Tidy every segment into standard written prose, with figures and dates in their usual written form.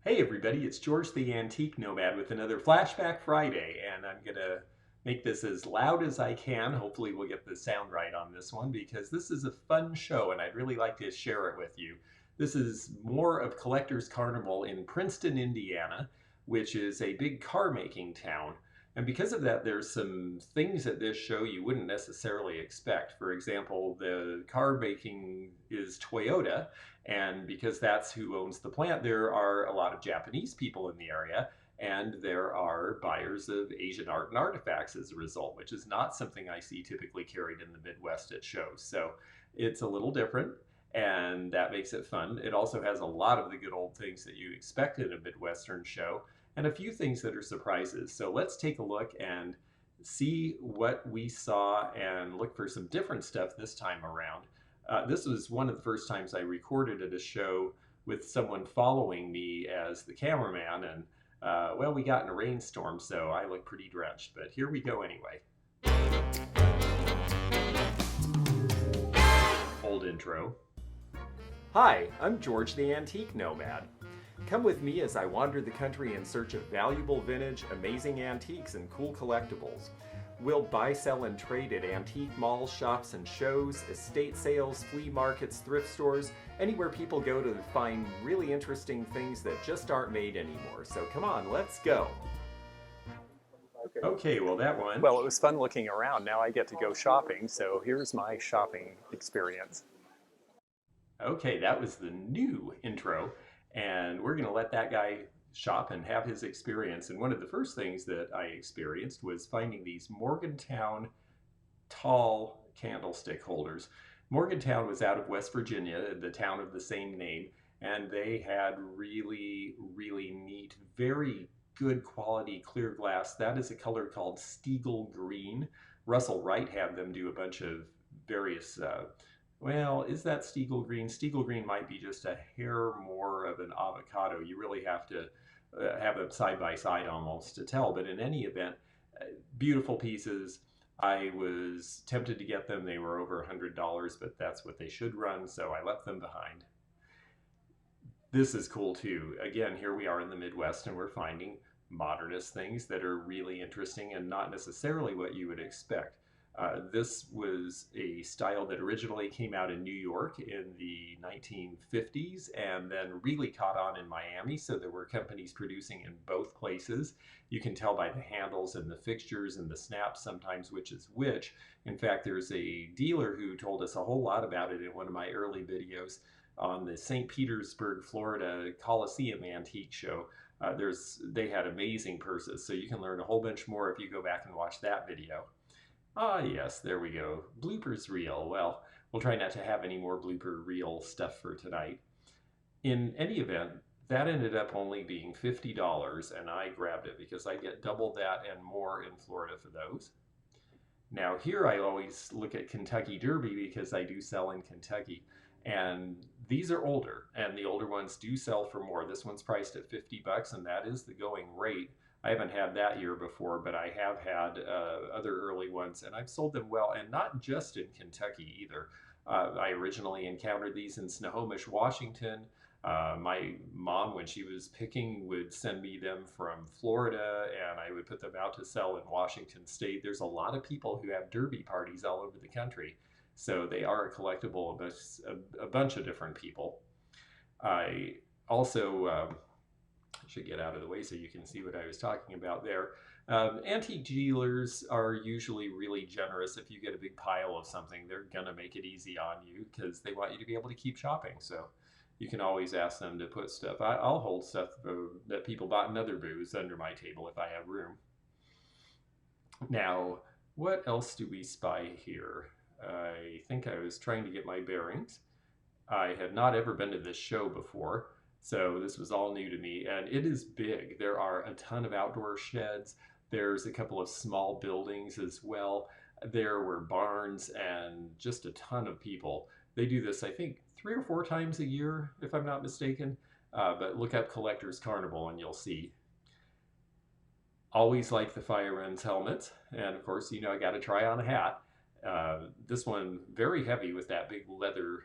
Hey everybody, it's George the Antique Nomad with another Flashback Friday, and I'm gonna make this as loud as I can. Hopefully we'll get the sound right on this one because this is a fun show and I'd really like to share it with you. This is more of Collector's Carnival in Princeton, Indiana, which is a big car making town. And because of that, there's some things at this show you wouldn't necessarily expect. For example, the car making is Toyota, and because that's who owns the plant, there are a lot of Japanese people in the area, and there are buyers of Asian art and artifacts as a result, which is not something I see typically carried in the Midwest at shows. So it's a little different, and that makes it fun. It also has a lot of the good old things that you expect in a Midwestern show, and a few things that are surprises. So let's take a look and see what we saw and look for some different stuff this time around. This was one of the first times I recorded at a show with someone following me as the cameraman, and well, we got in a rainstorm, so I look pretty drenched, but here we go anyway. Old intro. Hi, I'm George the Antique Nomad. Come with me as I wander the country in search of valuable vintage, amazing antiques, and cool collectibles. We'll buy, sell, and trade at antique malls, shops, and shows, estate sales, flea markets, thrift stores, anywhere people go to find really interesting things that just aren't made anymore. So come on, let's go. Okay, well that one. Well, it was fun looking around. Now I get to go shopping, so here's my shopping experience. Okay, that was the new intro, and we're going to let that guy shop and have his experience. And one of the first things that I experienced was finding these Morgantown tall candlestick holders. Morgantown was out of West Virginia, the town of the same name, and they had really, really neat, very good quality clear glass. That is a color called Stiegel green. Russell Wright had them do a bunch of various well, is that Stiegel green? Stiegel green might be just a hair more of an avocado. You really have to have them side by side almost to tell. But in any event, beautiful pieces. I was tempted to get them. They were over $100, but that's what they should run, so I left them behind. This is cool too. Again, here we are in the Midwest and we're finding modernist things that are really interesting and not necessarily what you would expect. This was a style that originally came out in New York in the 1950s and then really caught on in Miami. So there were companies producing in both places. You can tell by the handles and the fixtures and the snaps sometimes which is which. In fact, there's a dealer who told us a whole lot about it in one of my early videos on the St. Petersburg, Florida Coliseum Antique Show. They had amazing purses, so you can learn a whole bunch more if you go back and watch that video. Ah, yes, there we go. Bloopers reel. Well, we'll try not to have any more blooper reel stuff for tonight. In any event, that ended up only being $50, and I grabbed it because I get double that and more in Florida for those. Now here I always look at Kentucky Derby because I do sell in Kentucky, and these are older, and the older ones do sell for more. This one's priced at $50, and that is the going rate. I haven't had that year before, but I have had other early ones, and I've sold them well, and not just in Kentucky either. I originally encountered these in Snohomish, Washington. My mom, when she was picking, would send me them from Florida, and I would put them out to sell in Washington State. There's a lot of people who have derby parties all over the country, so they are a collectible of a bunch of different people. I also should get out of the way so you can see what I was talking about there. Antique dealers are usually really generous. If you get a big pile of something, they're gonna make it easy on you because they want you to be able to keep shopping. So you can always ask them to put stuff. I'll hold stuff that people bought in other booths under my table if I have room. Now, what else do we spy here? I think I was trying to get my bearings. I had not ever been to this show before, so this was all new to me, and it is big. There are a ton of outdoor sheds. There's a couple of small buildings as well. There were barns and just a ton of people. They do this, I think, 3 or 4 times a year, if I'm not mistaken. But look up Collector's Carnival and you'll see. Always like the firemen's helmets, and of course, you know, I got to try on a hat. This one very heavy with that big leather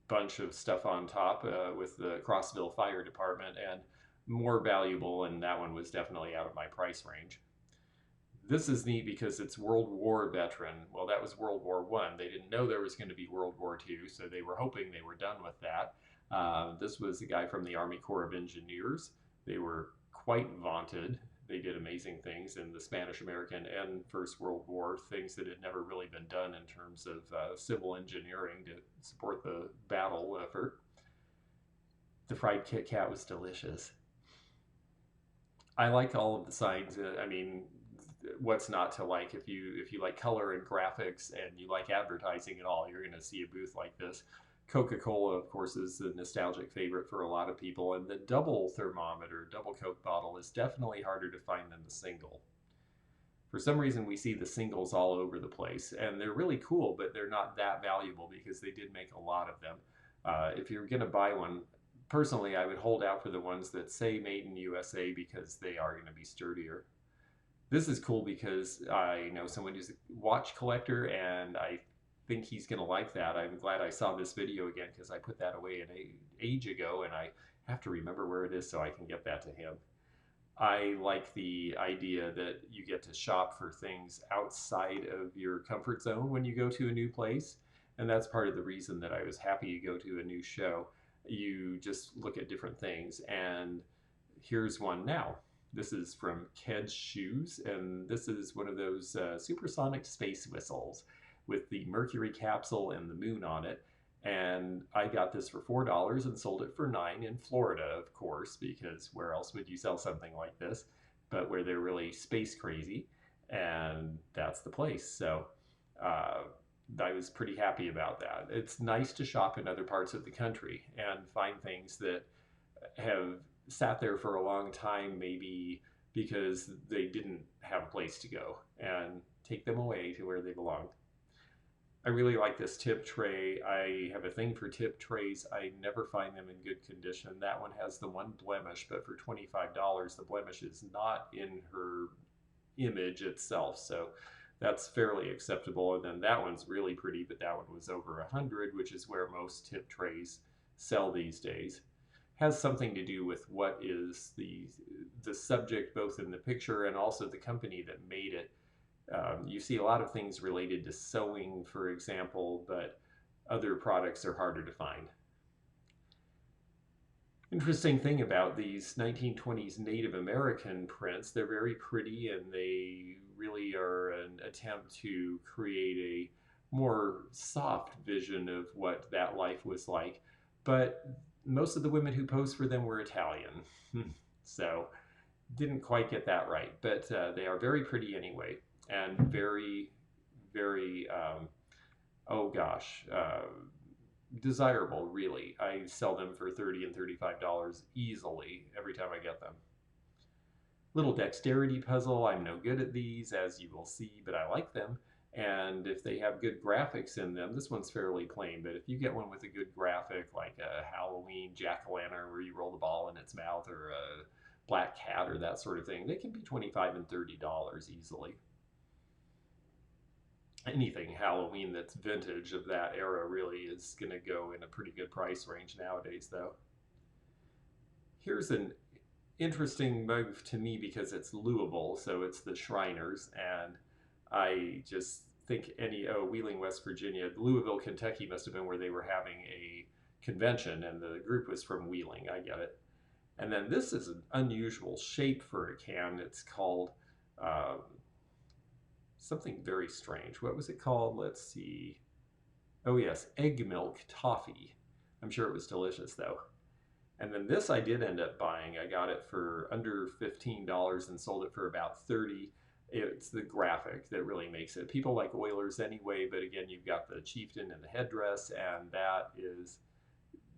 bunch of stuff on top with the Crossville Fire Department, and more valuable, and that one was definitely out of my price range. This is neat because it's World War veteran. Well, that was World War One. They didn't know there was going to be World War Two, so they were hoping they were done with that. This was a guy from the Army Corps of Engineers. They were quite vaunted. They did amazing things in the Spanish American and First World War, things that had never really been done in terms of civil engineering to support the battle effort. The fried Kit Kat was delicious. I liked all of the signs. I mean, what's not to like? If you like color and graphics and you like advertising at all, you're going to see a booth like this. CocaCola, of course, is a nostalgic favorite for a lot of people, and the double thermometer, double Coke bottle, is definitely harder to find than the single. For some reason, we see the singles all over the place, and they're really cool, but they're not that valuable because they did make a lot of them. If you're going to buy one, personally, I would hold out for the ones that say made in USA because they are going to be sturdier. This is cool because I know someone who's a watch collector, and I think he's going to like that. I'm glad I saw this video again because I put that away an age ago, and I have to remember where it is so I can get that to him. I like the idea that you get to shop for things outside of your comfort zone when you go to a new place. And that's part of the reason that I was happy to go to a new show. You just look at different things. And here's one now. This is from Ked's Shoes, and this is one of those supersonic space whistles with the Mercury capsule and the moon on it. And I got this for $4 and sold it for 9 in Florida, of course, because where else would you sell something like this? But where they're really space crazy, and that's the place. So uh, I was pretty happy about that. It's nice to shop in other parts of the country and find things that have sat there for a long time, maybe because they didn't have a place to go, and take them away to where they belong. I really like this tip tray. I have a thing for tip trays. I never find them in good condition. That one has the one blemish, but for $25, the blemish is not in her image itself. So that's fairly acceptable. And then that one's really pretty, but that one was over 100, which is where most tip trays sell these days. Has something to do with what is the subject, both in the picture and also the company that made it. You see a lot of things related to sewing, for example, but other products are harder to find. Interesting thing about these 1920s Native American prints, they're very pretty, and they really are an attempt to create a more soft vision of what that life was like. But most of the women who posed for them were Italian. So didn't quite get that right, but they are very pretty anyway, and very, very, oh gosh, desirable, really. I sell them for $30 and $35 easily every time I get them. Little dexterity puzzle. I'm no good at these, as you will see, but I like them. And if they have good graphics in them, this one's fairly plain, but if you get one with a good graphic, like a Halloween jack-o'-lantern where you roll the ball in its mouth, or a black cat or that sort of thing, they can be $25 and $30 easily. Anything Halloween that's vintage of that era really is going to go in a pretty good price range nowadays, though. Here's an interesting mug to me because it's Louisville, so it's the Shriners, and I just think Wheeling, West Virginia, Louisville, Kentucky must have been where they were having a convention, and the group was from Wheeling. I get it. And then this is an unusual shape for a can. It's called something very strange. What was it called? Let's see. Oh yes, egg milk toffee. I'm sure it was delicious though. And then this I did end up buying. I got it for under $15 and sold it for about 30. It's the graphic that really makes it. People like Oilers anyway, but again, you've got the chieftain and the headdress, and that is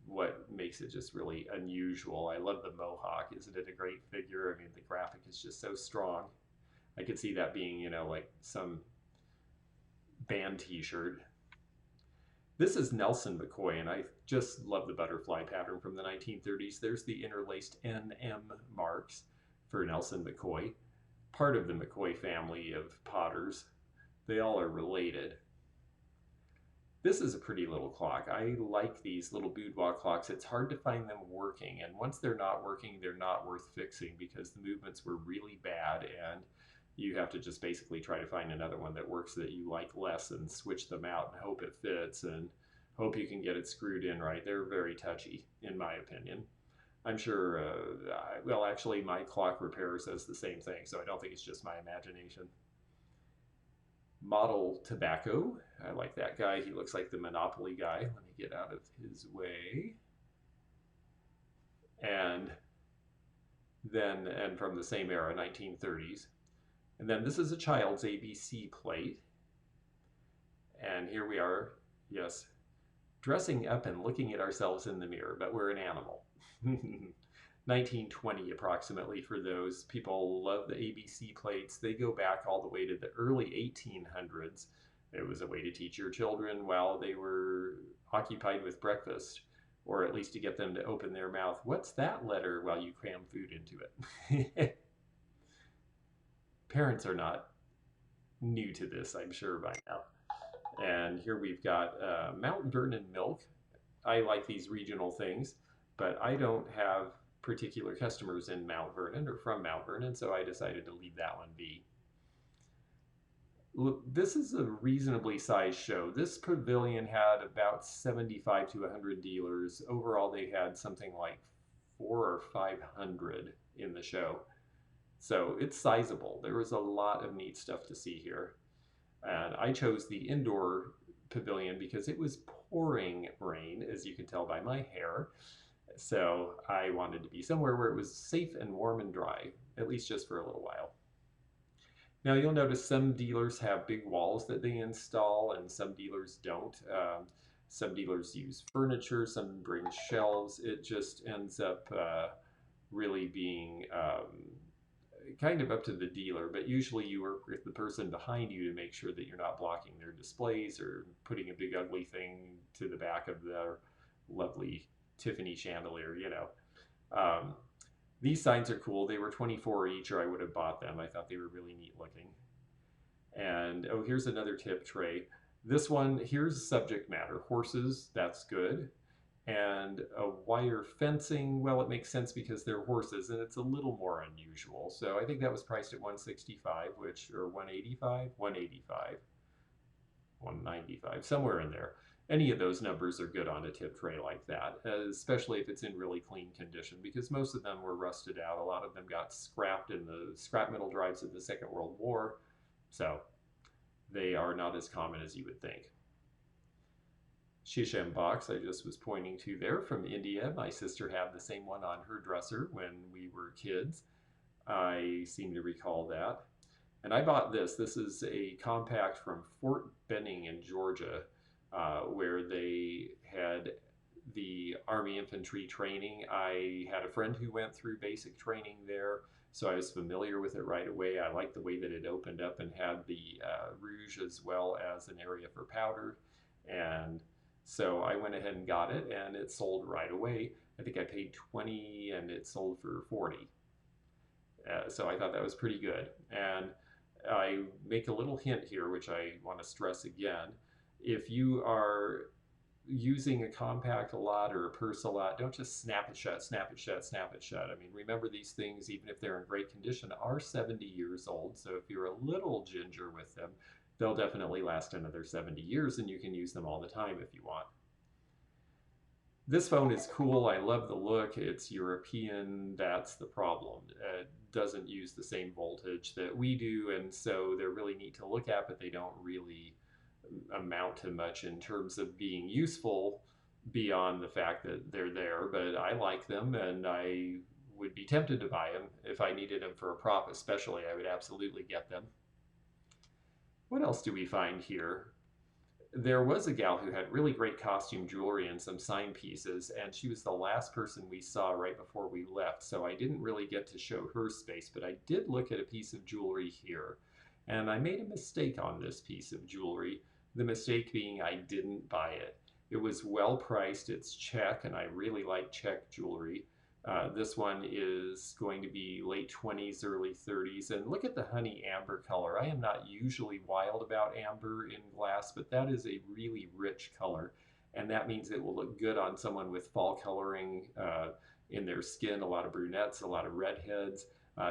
what makes it just really unusual. I love the mohawk. Isn't it a great figure? I mean, the graphic is just so strong. I could see that being, like some band t-shirt. This is Nelson McCoy, and I just love the butterfly pattern from the 1930s. There's the interlaced NM marks for Nelson McCoy, part of the McCoy family of potters. They all are related. This is a pretty little clock. I like these little boudoir clocks. It's hard to find them working, and once they're not working, they're not worth fixing because the movements were really bad, and you have to just basically try to find another one that works that you like less and switch them out and hope it fits and hope you can get it screwed in right. They're very touchy, in my opinion. I'm sure, well, actually, my clock repairer says the same thing, so I don't think it's just my imagination. Model Tobacco. I like that guy. He looks like the Monopoly guy. Let me get out of his way. And and from the same era, 1930s. And then this is a child's ABC plate. And here we are, yes, dressing up and looking at ourselves in the mirror, but we're an animal. 1920 approximately for those. People love the ABC plates. They go back all the way to the early 1800s. It was a way to teach your children while they were occupied with breakfast, or at least to get them to open their mouth. What's that letter while you cram food into it? Parents are not new to this, I'm sure, by now. And here we've got Mount Vernon milk. I like these regional things, but I don't have particular customers in Mount Vernon or from Mount Vernon, so I decided to leave that one be. Look, this is a reasonably sized show. This pavilion had about 75 to 100 dealers. Overall, they had something like 400 or 500 in the show. So it's sizable. There was a lot of neat stuff to see here. And I chose the indoor pavilion because it was pouring rain, as you can tell by my hair. So I wanted to be somewhere where it was safe and warm and dry, at least just for a little while. Now you'll notice some dealers have big walls that they install and some dealers don't. Some dealers use furniture, some bring shelves. It just ends up really being kind of up to the dealer, but usually you work with the person behind you to make sure that you're not blocking their displays or putting a big ugly thing to the back of their lovely Tiffany chandelier, you know. These signs are cool. They were 24 each, or I would have bought them. I thought they were really neat looking. And oh, here's another tip tray. This one, here's subject matter. Horses, that's good. And a wire fencing, well, it makes sense because they're horses and it's a little more unusual. So I think that was priced at 165, which, or 185, 185, 195, somewhere in there. Any of those numbers are good on a tip tray like that, especially if it's in really clean condition, because most of them were rusted out. A lot of them got scrapped in the scrap metal drives of the Second World War. So they are not as common as you would think. Shisham box I just was pointing to there from India. My sister had the same one on her dresser when we were kids. I seem to recall that. And I bought this. This is a compact from Fort Benning in Georgia, where they had the Army infantry training. I had a friend who went through basic training there, so I was familiar with it right away. I liked the way that it opened up and had the rouge as well as an area for powder. And so I went ahead and got it, and it sold right away. I think I paid 20 and it sold for 40. So I thought that was pretty good. And I make a little hint here, which I want to stress again. If you are using a compact a lot or a purse a lot, don't just snap it shut, snap it shut, snap it shut. I mean, remember these things, even if they're in great condition, are 70 years old. So if you're a little ginger with them, they'll definitely last another 70 years and you can use them all the time if you want. This phone is cool. I love the look. It's European. That's the problem. It doesn't use the same voltage that we do, and so they're really neat to look at, but they don't really amount to much in terms of being useful beyond the fact that they're there. But I like them, and I would be tempted to buy them. If I needed them for a prop especially, I would absolutely get them. What else do we find here? There was a gal who had really great costume jewelry and some sign pieces, and she was the last person we saw right before we left, so I didn't really get to show her space, but I did look at a piece of jewelry here, and I made a mistake on this piece of jewelry, the mistake being I didn't buy it. It was well priced, it's check, and I really like check jewelry, This one is going to be late 20s, early 30s. And look at the honey amber color. I am not usually wild about amber in glass, but that is a really rich color. And that means it will look good on someone with fall coloring in their skin. A lot of brunettes, a lot of redheads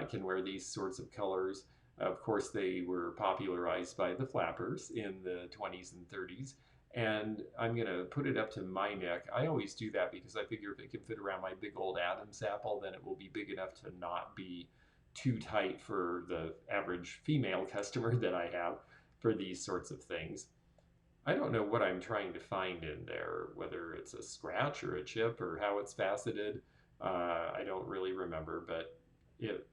can wear these sorts of colors. Of course, they were popularized by the flappers in the 20s and 30s. And I'm going to put it up to my neck. I always do that because I figure if it can fit around my big old Adam's apple, then it will be big enough to not be too tight for the average female customer that I have for these sorts of things. I don't know what I'm trying to find in there, whether it's a scratch or a chip or how it's faceted. I don't really remember, but it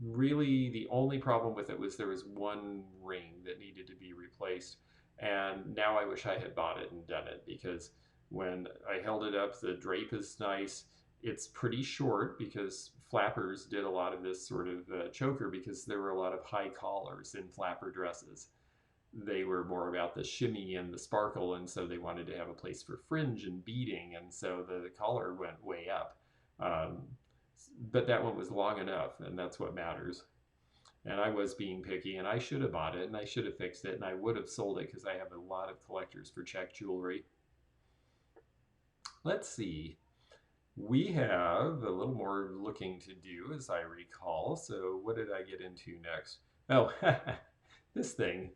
really, the only problem with it was there was one ring that needed to be replaced. And now I wish I had bought it and done it, because when I held it up, the drape is nice. It's pretty short because flappers did a lot of this sort of choker because there were a lot of high collars in flapper dresses. They were more about the shimmy and the sparkle, and so they wanted to have a place for fringe and beading, and so the collar went way up. Um, but that one was long enough, and that's what matters. And I was being picky, and I should have bought it, and I should have fixed it, and I would have sold it because I have a lot of collectors for check jewelry. Let's see. We have a little more looking to do, as I recall. So what did I get into next? Oh, this thing.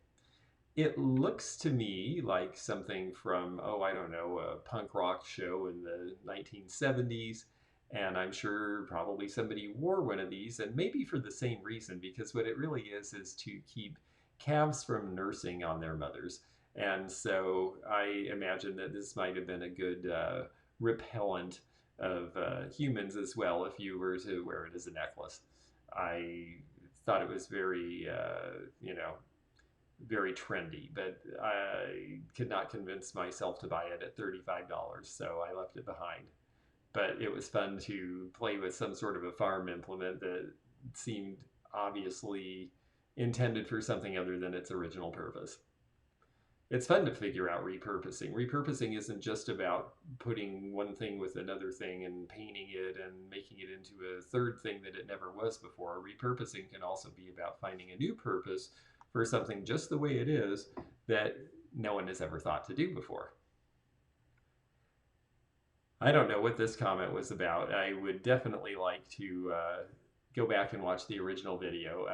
It looks to me like something from, oh, I don't know, a punk rock show in the 1970s. And I'm sure probably somebody wore one of these, and maybe for the same reason, because what it really is to keep calves from nursing on their mothers. And so I imagine that this might have been a good repellent of humans as well if you were to wear it as a necklace. I thought it was very, very trendy, but I could not convince myself to buy it at $35, so I left it behind. But it was fun to play with some sort of a farm implement that seemed obviously intended for something other than its original purpose. It's fun to figure out repurposing. Repurposing isn't just about putting one thing with another thing and painting it and making it into a third thing that it never was before. Repurposing can also be about finding a new purpose for something just the way it is that no one has ever thought to do before. I don't know what this comment was about. I would definitely like to go back and watch the original video.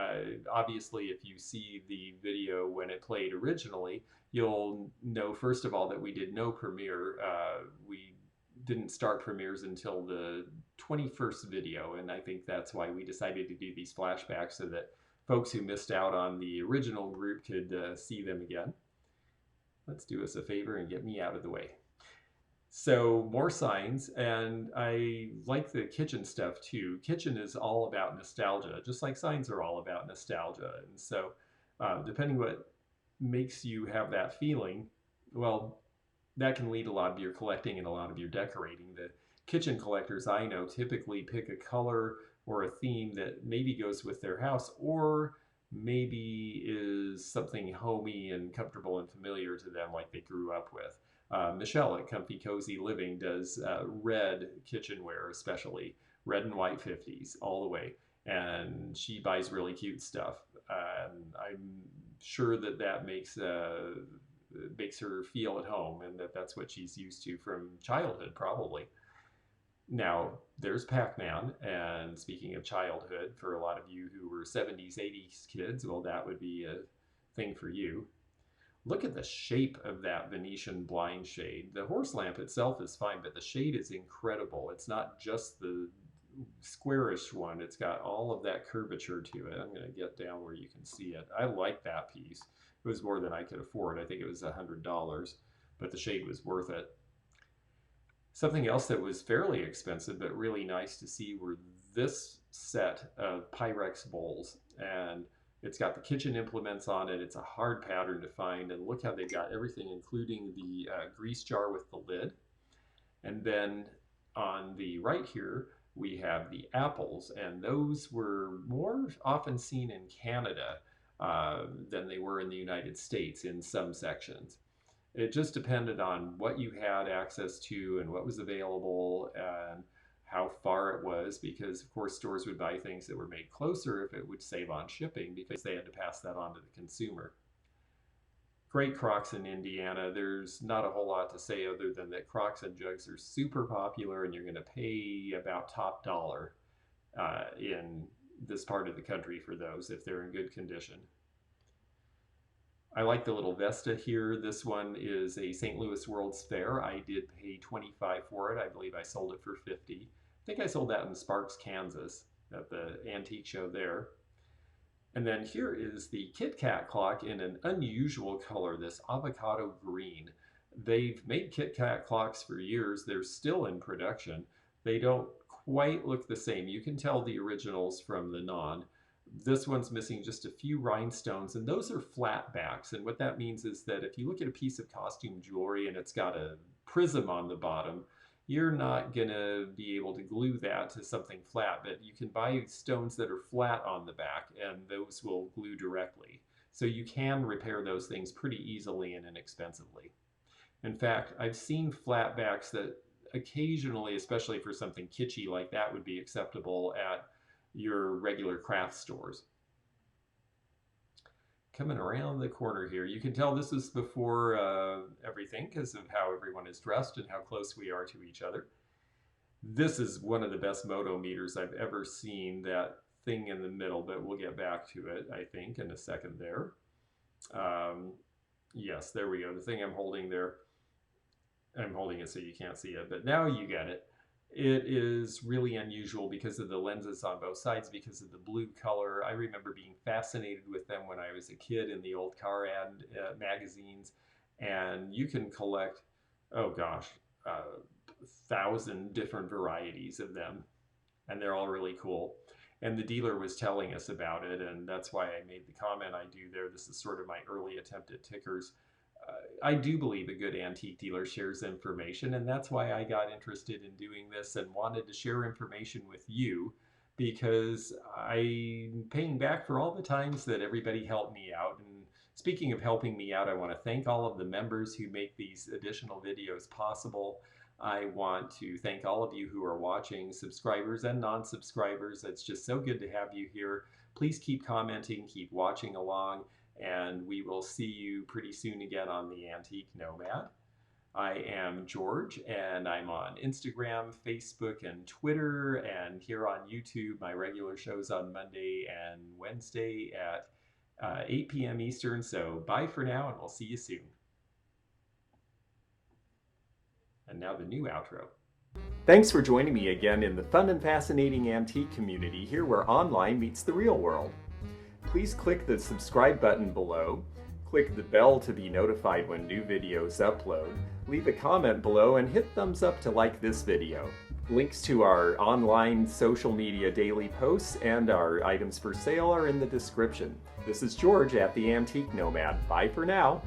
Obviously, if you see the video when it played originally, you'll know, first of all, that we did no premiere. We didn't start premieres until the 21st video, and I think that's why we decided to do these flashbacks, so that folks who missed out on the original group could see them again. Let's do us a favor and get me out of the way. So more signs, and I like the kitchen stuff too. Kitchen is all about nostalgia, just like signs are all about nostalgia. And so depending what makes you have that feeling, well, that can lead a lot of your collecting and a lot of your decorating. The kitchen collectors I know typically pick a color or a theme that maybe goes with their house, or maybe is something homey and comfortable and familiar to them, like they grew up with. Michelle at Comfy Cozy Living does red kitchenware, especially red and white 50s all the way. And she buys really cute stuff. And I'm sure that that makes her feel at home, and that that's what she's used to from childhood, probably. Now, there's Pac-Man, and speaking of childhood, for a lot of you who were 70s, 80s kids, well, that would be a thing for you. Look at the shape of that Venetian blind shade. The horse lamp itself is fine, but the shade is incredible. It's not just the squarish one. It's got all of that curvature to it. I'm going to get down where you can see it. I like that piece. It was more than I could afford. I think it was $100, but the shade was worth it. Something else that was fairly expensive but really nice to see were this set of Pyrex bowls. And it's got the kitchen implements on it. It's a hard pattern to find. And look how they got everything, including the grease jar with the lid. And then on the right here, we have the apples. And those were more often seen in Canada than they were in the United States in some sections. It just depended on what you had access to and what was available and how far it was, because of course stores would buy things that were made closer if it would save on shipping because they had to pass that on to the consumer. Great Crocs in Indiana. There's not a whole lot to say other than that Crocs and jugs are super popular, and you're going to pay about top dollar in this part of the country for those if they're in good condition. I like the little Vesta here. This one is a St. Louis World's Fair. I did pay $25 for it. I believe I sold it for $50. I think I sold that in Sparks, Kansas at the antique show there. And then here is the Kit Kat clock in an unusual color, this avocado green. They've made Kit Kat clocks for years. They're still in production. They don't quite look the same. You can tell the originals from the non. This one's missing just a few rhinestones, and those are flat backs. And what that means is that if you look at a piece of costume jewelry and it's got a prism on the bottom, you're not going to be able to glue that to something flat, but you can buy stones that are flat on the back, and those will glue directly. So you can repair those things pretty easily and inexpensively. In fact, I've seen flat backs that occasionally, especially for something kitschy like that, would be acceptable at your regular craft stores. Coming around the corner here, you can tell this is before everything because of how everyone is dressed and how close we are to each other. This is one of the best motometers I've ever seen, that thing in the middle, but we'll get back to it, I think, in a second there. Yes, there we go. The thing I'm holding there, I'm holding it so you can't see it, but now you get it. It is really unusual because of the lenses on both sides, because of the blue color. I remember being fascinated with them when I was a kid in the old car ad magazines, and you can collect, oh gosh, 1,000 different varieties of them, and they're all really cool. And the dealer was telling us about it, and that's why I made the comment I do there. This is sort of my early attempt at tickers. I do believe a good antique dealer shares information, and that's why I got interested in doing this and wanted to share information with you, because I'm paying back for all the times that everybody helped me out. And speaking of helping me out, I want to thank all of the members who make these additional videos possible. I want to thank all of you who are watching, subscribers and non-subscribers. It's just so good to have you here. Please keep commenting, keep watching along, and we will see you pretty soon again on the Antique Nomad. I am George, and I'm on Instagram, Facebook, and Twitter, and here on YouTube. My regular shows on Monday and Wednesday at 8 p.m. Eastern. So bye for now, and we'll see you soon. And now the new outro. Thanks for joining me again in the fun and fascinating antique community, here where online meets the real world. Please click the subscribe button below, click the bell to be notified when new videos upload, leave a comment below, and hit thumbs up to like this video. Links to our online social media daily posts and our items for sale are in the description. This is George at the Antique Nomad. Bye for now.